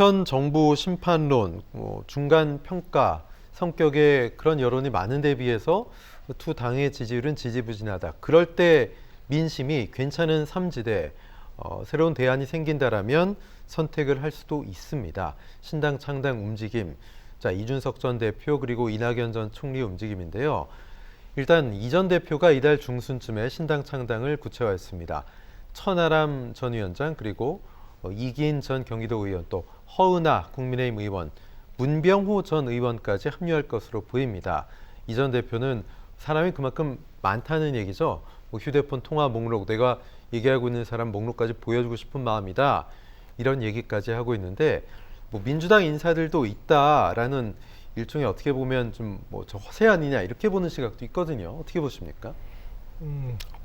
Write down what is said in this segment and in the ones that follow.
현 정부 심판론, 중간 평가 성격의 그런 여론이 많은 데 비해서 두 당의 지지율은 지지부진하다. 그럴 때 민심이 괜찮은 삼지대, 새로운 대안이 생긴다라면 선택을 할 수도 있습니다. 신당 창당 움직임, 자 이준석 전 대표 그리고 이낙연 전 총리 움직임인데요. 일단 이 전 대표가 이달 중순쯤에 신당 창당을 구체화했습니다. 천하람 전 위원장 그리고 이기인 전 경기도 의원 또 허은하 국민의힘 의원, 문병호 전 의원까지 합류할 것으로 보입니다. 이 전 대표는 사람이 그만큼 많다는 얘기죠. 휴대폰 통화 목록, 내가 얘기하고 있는 사람 목록까지 보여주고 싶은 마음이다. 이런 얘기까지 하고 있는데 민주당 인사들도 있다라는 일종의 어떻게 보면 좀 저 허세 아니냐 이렇게 보는 시각도 있거든요. 어떻게 보십니까?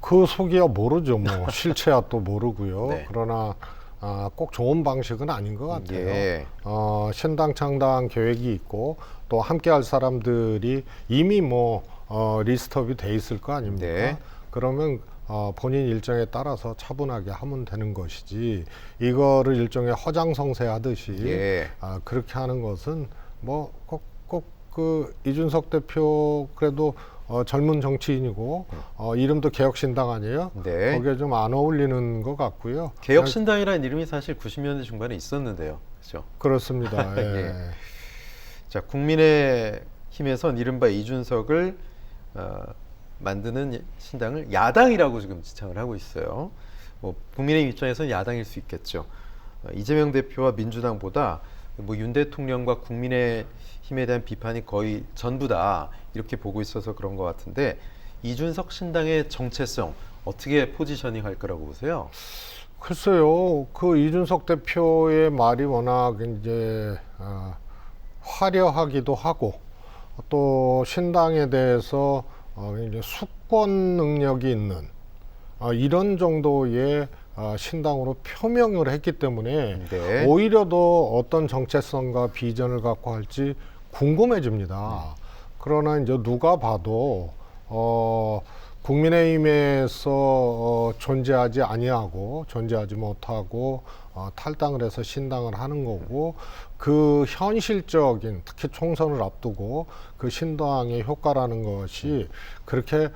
그 속이야 모르죠. 뭐 실체야 또 모르고요. 네. 그러나 꼭 좋은 방식은 아닌 것 같아요. 예. 신당 창당 계획이 있고 또 함께할 사람들이 이미 리스트업이 돼 있을 거 아닙니까? 네. 그러면 본인 일정에 따라서 차분하게 하면 되는 것이지 이거를 일종의 허장성세 하듯이 예. 그렇게 하는 것은 꼭 그 이준석 대표 그래도 젊은 정치인이고 이름도 개혁신당 아니에요? 네. 거기에 좀 안 어울리는 것 같고요. 개혁신당이라는 이름이 사실 90년대 중반에 있었는데요. 그렇죠? 그렇습니다. 예. 예. 자, 국민의힘에선 이른바 이준석을 만드는 신당을 야당이라고 지금 지칭을 하고 있어요. 국민의힘 입장에서는 야당일 수 있겠죠. 이재명 대표와 민주당보다 윤 대통령과 국민의힘에 대한 비판이 거의 전부다 이렇게 보고 있어서 그런 것 같은데 이준석 신당의 정체성 어떻게 포지셔닝 할 거라고 보세요? 글쎄요, 그 이준석 대표의 말이 워낙 이제 화려하기도 하고 또 신당에 대해서 이제 수권 능력이 있는 이런 정도의 신당으로 표명을 했기 때문에 네. 오히려 더 어떤 정체성과 비전을 갖고 할지 궁금해집니다. 그러나 이제 누가 봐도 국민의힘에서 존재하지 아니하고 존재하지 못하고 탈당을 해서 신당을 하는 거고 그 현실적인 특히 총선을 앞두고 그 신당의 효과라는 것이 그렇게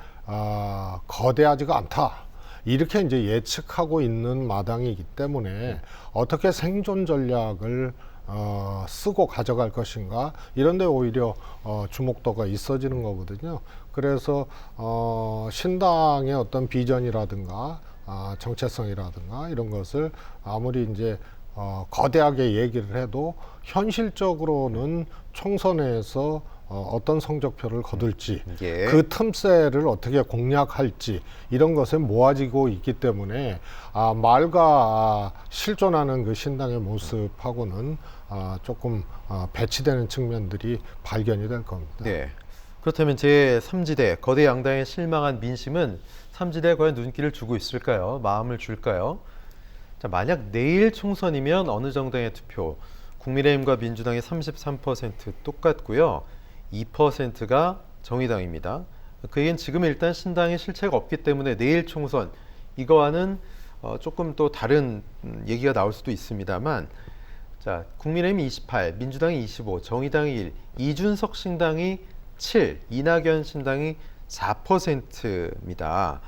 거대하지가 않다. 이렇게 이제 예측하고 있는 마당이기 때문에 어떻게 생존 전략을 쓰고 가져갈 것인가 이런 데 오히려 주목도가 있어지는 거거든요. 그래서 신당의 어떤 비전이라든가 정체성이라든가 이런 것을 아무리 이제 거대하게 얘기를 해도 현실적으로는 총선에서 어떤 성적표를 거둘지 예. 그 틈새를 어떻게 공략할지 이런 것에 모아지고 있기 때문에 말과 실존하는 그 신당의 모습하고는 조금 배치되는 측면들이 발견이 될 겁니다. 네. 그렇다면 제3지대 거대 양당에 실망한 민심은 3지대에 과연 눈길을 주고 있을까요? 마음을 줄까요? 자, 만약 내일 총선이면 어느 정당의 투표? 국민의힘과 민주당의 33% 똑같고요. 2%가 정의당입니다. 그 얘기는 지금 일단 신당에 실체가 없기 때문에 내일 총선 이거와는 조금 또 다른 얘기가 나올 수도 있습니다만 자, 국민의힘이 28, 민주당이 25, 정의당이 1, 이준석 신당이 7, 이낙연 신당이 4%입니다.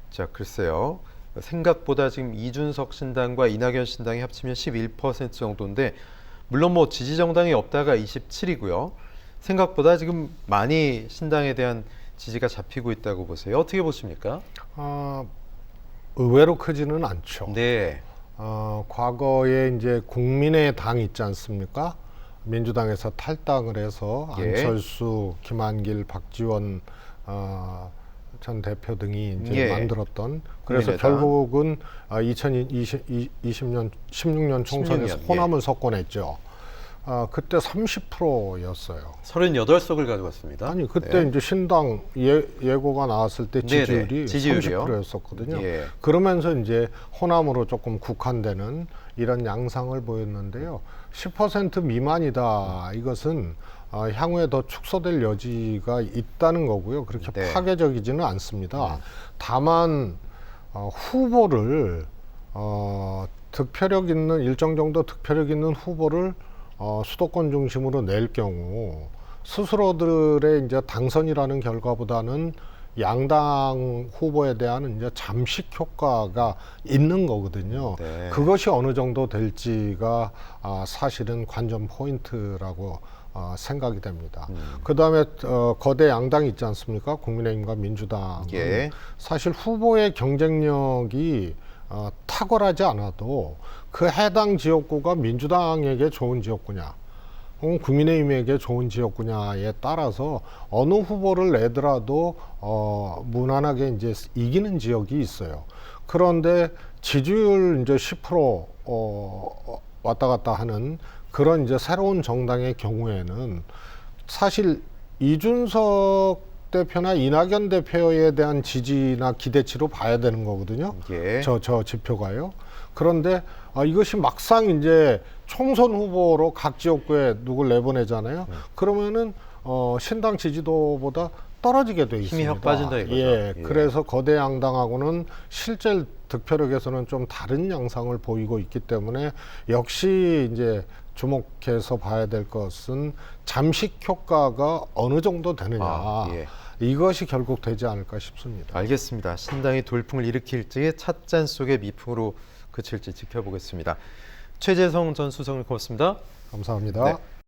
자, 글쎄요. 생각보다 지금 이준석 신당과 이낙연 신당이 합치면 11% 정도인데 물론 지지 정당이 없다가 27이고요. 생각보다 지금 많이 신당에 대한 지지가 잡히고 있다고 보세요. 어떻게 보십니까? 의외로 크지는 않죠. 네. 과거에 이제 국민의당 있지 않습니까? 민주당에서 탈당을 해서 예. 안철수, 김한길, 박지원 전 대표 등이 이제 예. 만들었던 그래서 국민의당. 결국은 2020년 16년 총선에서 16년, 호남을 석권했죠. 그때 30%였어요. 38석을 가져갔습니다. 아니 그때 네. 이제 신당 예고가 나왔을 때 지지율이 네네. 지지율이요? 30%였었거든요. 예. 그러면서 이제 호남으로 조금 국한되는 이런 양상을 보였는데요. 10% 미만이다. 이것은 향후에 더 축소될 여지가 있다는 거고요. 그렇게 네. 파괴적이지는 않습니다. 다만 후보를 득표력 있는 일정 정도 득표력 있는 후보를 수도권 중심으로 낼 경우 스스로들의 이제 당선이라는 결과보다는 양당 후보에 대한 이제 잠식 효과가 있는 거거든요. 네. 그것이 어느 정도 될지가 사실은 관전 포인트라고 생각이 됩니다. 그 다음에 거대 양당이 있지 않습니까? 국민의힘과 민주당은 예. 사실 후보의 경쟁력이 탁월하지 않아도 그 해당 지역구가 민주당에게 좋은 지역구냐 혹은 국민의힘에게 좋은 지역구냐에 따라서 어느 후보를 내더라도 무난하게 이제 이기는 지역이 있어요. 그런데 지지율 이제 10% 왔다 갔다 하는 그런 이제 새로운 정당의 경우에는 사실 이준석 대표나 이낙연 대표에 대한 지지나 기대치로 봐야 되는 거거든요. 예. 저 지표가요. 그런데 이것이 막상 이제 총선 후보로 각 지역구에 누굴 내보내잖아요. 그러면은 신당 지지도보다 떨어지게 돼 있습니다. 힘이 확 빠진다 이거죠. 예, 예. 그래서 거대 양당하고는 실제 득표력에서는 좀 다른 양상을 보이고 있기 때문에 역시 이제 주목해서 봐야 될 것은 잠식 효과가 어느 정도 되느냐. 예. 이것이 결국 되지 않을까 싶습니다. 알겠습니다. 신당이 돌풍을 일으킬지 찻잔 속의 미풍으로 그칠지 지켜보겠습니다. 최재성 전 수석님 고맙습니다. 감사합니다. 네.